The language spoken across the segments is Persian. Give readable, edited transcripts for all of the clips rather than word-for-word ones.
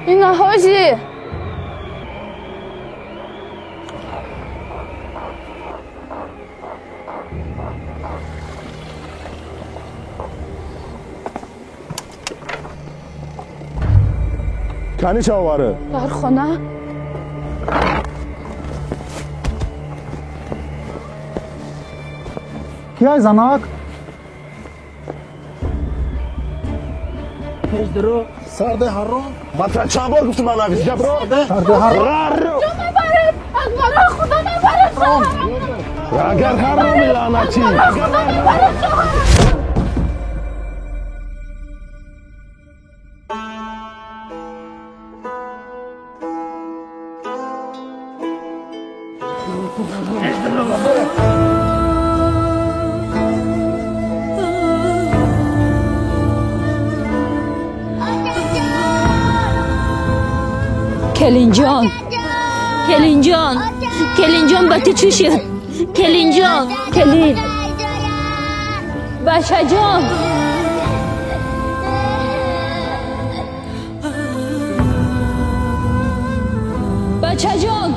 اینا حاجی کنی چه آواره؟ در خونه کیای زناک؟ درو سرده هر رو مطرح چند بار گفتم من نویز جب رو سرده هر رو جو مبرد از مرا خدا مبرد اگر هر رو لعنتی خدا مبرد کلینجان کلینجان کلینجان باتی چی شد کلینجان کلین بچه جان بچه جان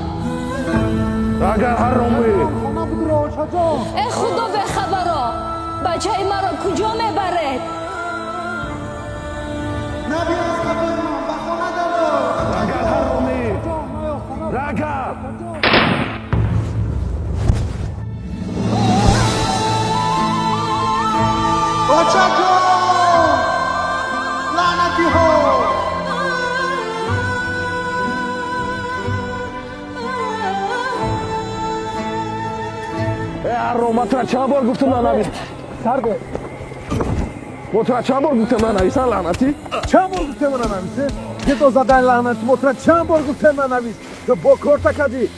اگر هر رو می ای خدا به خبرا بچه مرا کجا میبرد اگر هر رو می رگر بچه جان لعنتی ها ای هر رو مطرح چند بار گفتم من نویز سرده مطرح چند بار گفتم من نویزن لعنتی چند بار گفته من نویسه یه دو زدن لعنتی مطرح چند بار گفته من نویس تو با کارتا کدی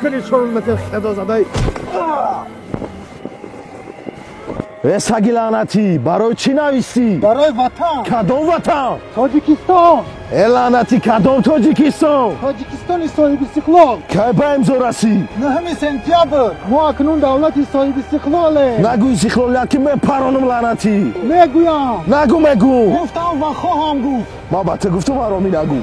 کنی چون مثل خدا زده ای سگی لعنتی برای چی نویسی؟ برای وطن کدام وطن؟ تاجیکستان ای لعنتی کدام تاجیکستان؟ تاجیکستان صاحب استقلال کی به امضا رسی؟ 9 سپتامبر ما اکنون دولت صاحب استقلاله نگو استقلالیت که من پرانم لعنتی میگویم نگو گفتم و خواهم گفت ما بطه گفتم آرامی نگو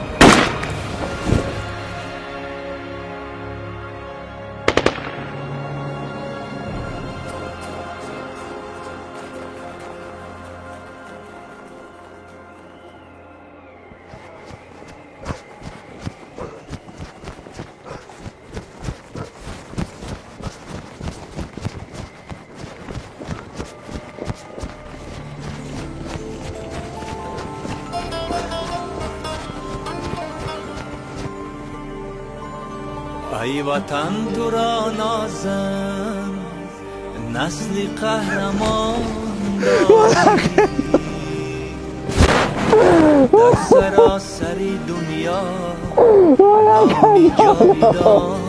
ای وطن تو را نازم نسلی قهرمان داری در سراسری دنیا نامی جاویدان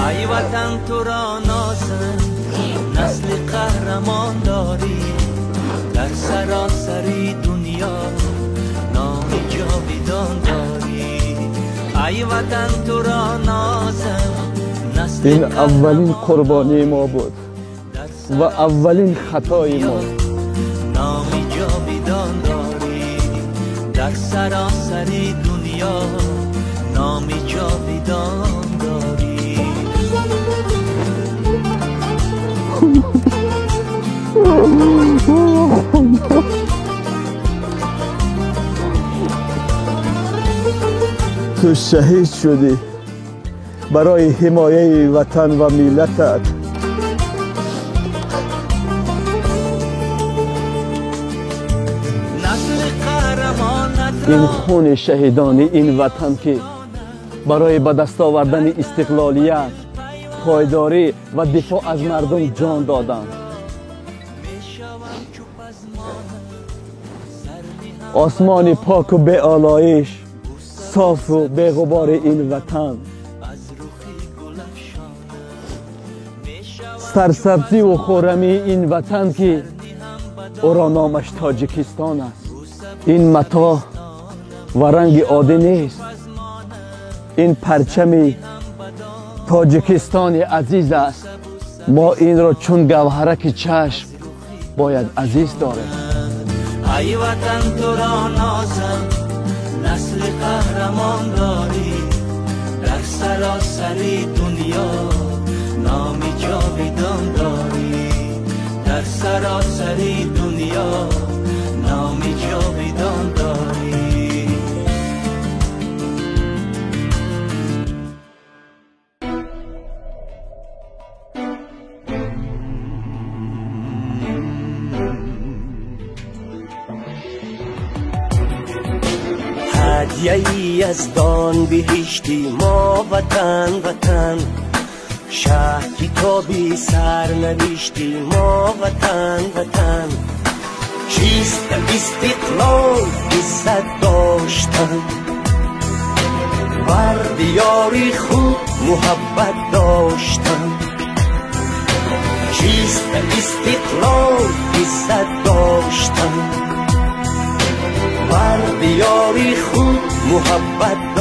ای وطن تو را نازم نسل قهرمان داری در سراسری دنیا نامی جاویدان داری ای وطن تو را نازم نسل این اولین قربانی ما بود و اولین خطای ما نامی جاویدان داری در سراسری دنیا نامی جاویدان داری تو شهید شدی برای حمایه وطن و ملتت. این خون شهیدان این وطن که برای به دست آوردن استقلالیت، پایداری و دفاع از مردم جان دادند. آسمان پاک و به آلایش، صاف و به غبار این وطن، سرسبزی و خرمی این وطن که او را نامش تاجیکستان است. این متاع و رنگ عادی نیست. این پرچم تاجیکستان عزیز است. ما این را چون گوهرک چشم باید عزیز داریم. ای وطن تو را نازم، نسل قهرمان داری، در سراسری دنیا نامی جاویدان داری، در سراسری دنیا نامی جاویدان داری. هدیه‌ای از دان بهشتی ما وطن وطن، شهر کتابی سرنوشتی ما وطن وطن. چیست استقلال عزت داشتن، بر دیاری خود محبت داشتن. چیست استقلال عزت داشتن، بر دیاری خود محبت